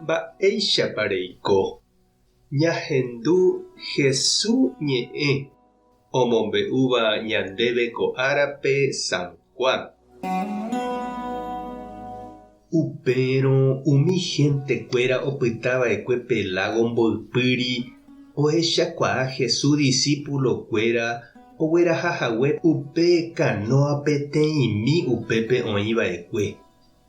mba'éichapa reiko. Ñahendu Jesús ñe'ẽ omombe'úva ñandéve ko árape San Juan. Upérõ umi hentekuéra opytava'ekue Pelágo mbo'ipýri ohechakuaa Jesús discípulokuéra oguerahahague upe kanóa peteĩmi upépe oĩva'ekue.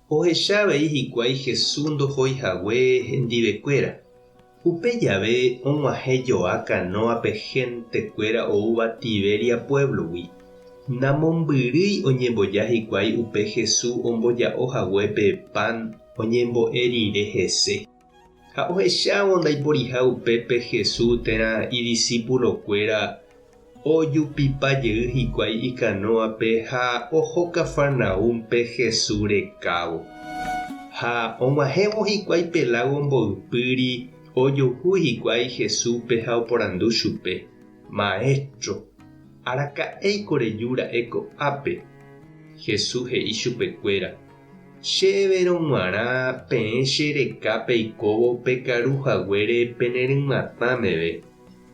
Ohechavei hikuái Jesús ndohoihague hendivekuéra. Upe jave og̃uahẽjoa kanóape hentekuéra oúva Tiberia pueblogui. Namombyry oñemboja hikuái upe Jesús omboja'ohaguépe pan oñembo'e rire hese. Ha ohechávo ndaiporiha upépe Jesús térã idiscípulokuéra ojupipajey hikuái ikanóape ha oho Cafarnaúmpe Jesús rekávo. Ha og̃uahẽvo hikuái Pelágo mbo'ipýri ojuhu hikuái Jesúspe ha oporandu chupe: Maestro, araka'éiko rejura'e ko'ápe. Jesús he'i chupekuéra: Chéverõ g̃uarã peẽ che reka peikóvo pe karuhaguére penerymatãmeve.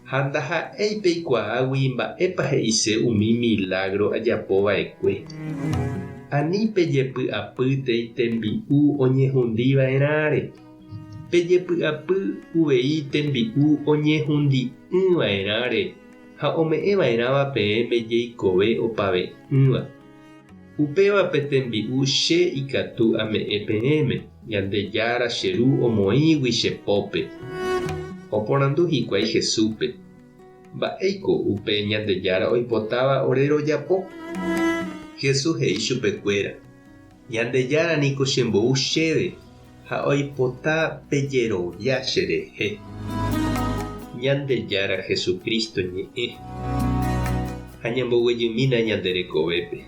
Ha ndaha'éi peikuaágui mba'épa he'ise umi milagro ajapova'ekue. Ani pejepy'apýtei tembi'u oñehundiva'erãre. Pejepy'apy uvei tembi'u oñehundi'ỹva'erãre ha ome'ẽva'erãva peẽme jeikove opave'ỹva. Upévape tembi'u che ikatu ame'ẽ peẽme, Ñandejára cheru omoĩgui chepópe. Oporandu hikuái Jesúspe: Mba'éiko upe Ñandejára oipotáva ore rojapo? Jesús he'i chupekuéra: Ñandejára niko chembou chéve ha oipota pejerovia cherehe. Ñandejára Jesucristo ñe'ẽ ha ñamboguejymína ñande rekovépe.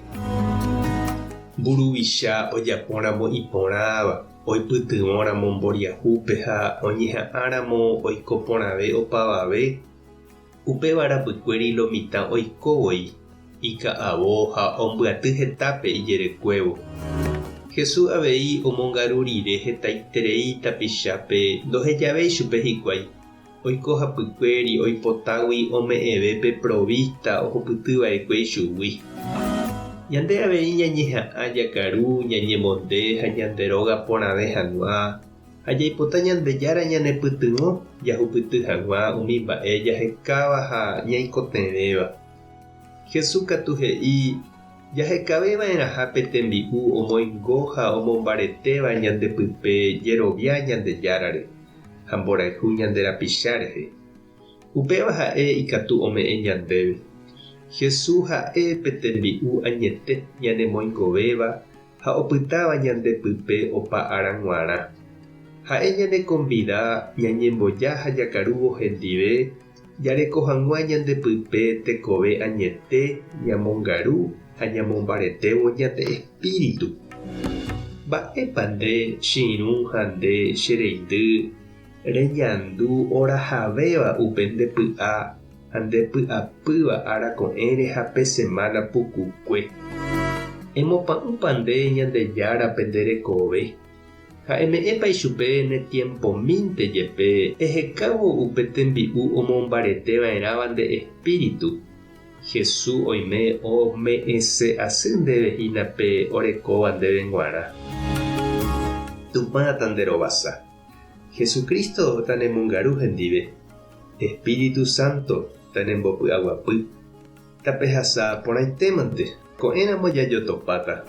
Mburuvicha ojapóramo iporãva, oipytyvõramo mboriahúpe ha oñeha'ãramo oikoporãve opavave. Upéva rapykuéra ilomitã oikóvoi ika'avo ha ombyaty hetápe ijerekuévo. Jesús avei omongaru rire hetaiterei tapichápe ndohejavéi chupe hikuái. Oikohapykuéri oipotágui ome'ẽvépe provista ohopytyva'ekue ichugui. Ñande avei ñañeha'ã jakaru ñañemonde ha ñanderóga porãve hag̃ua ha jaipota Ñandejára ñanepytyvõ jahupyty hag̃ua umi mba'e jahekáva ha ñaikotevẽva. Jesús katu he'i: Jahekaveva'erãha pe tembi'u omoingo ha omombaretéva ñandepype jerovia Ñandejárare ha mborayhu ñande rapicha rehe. Upéva ha'e ikatu ome'ẽ ñandéve. Jesús ha'e pe tembi'u añete ñanemoingovéva ha opytáva ñandepype opa ára g̃uarã. Ha'e ñane convida ñañemboja ha jakarúvo hendive jareko hag̃ua ñandepype tekove añete ñamongaru ha ñamombaretévo ñande espíritu. Mba'épa nde chiru ha nde chereindy reñandu orahavéva upe ndepy'a ha ndepy'apýva arako'ẽre ha pe semana pukukue. Emopa'ũpa nde Ñandejárape nderekove. Ha eme'ẽpa ichupe ne tiempomínte jepe ehekávo upe tembi'u omombareteva'erãva nde espíritu. Jesús oime ome'ẽse asy ndevehína pe orekóva ndéve g̃uarã. Tupãta nderovasa. Jesucristo tanemongaru hendive. Espíritu Santo tanembopy'aguapy. Tapehasa porãitémante ko'ẽramo jajotopáta.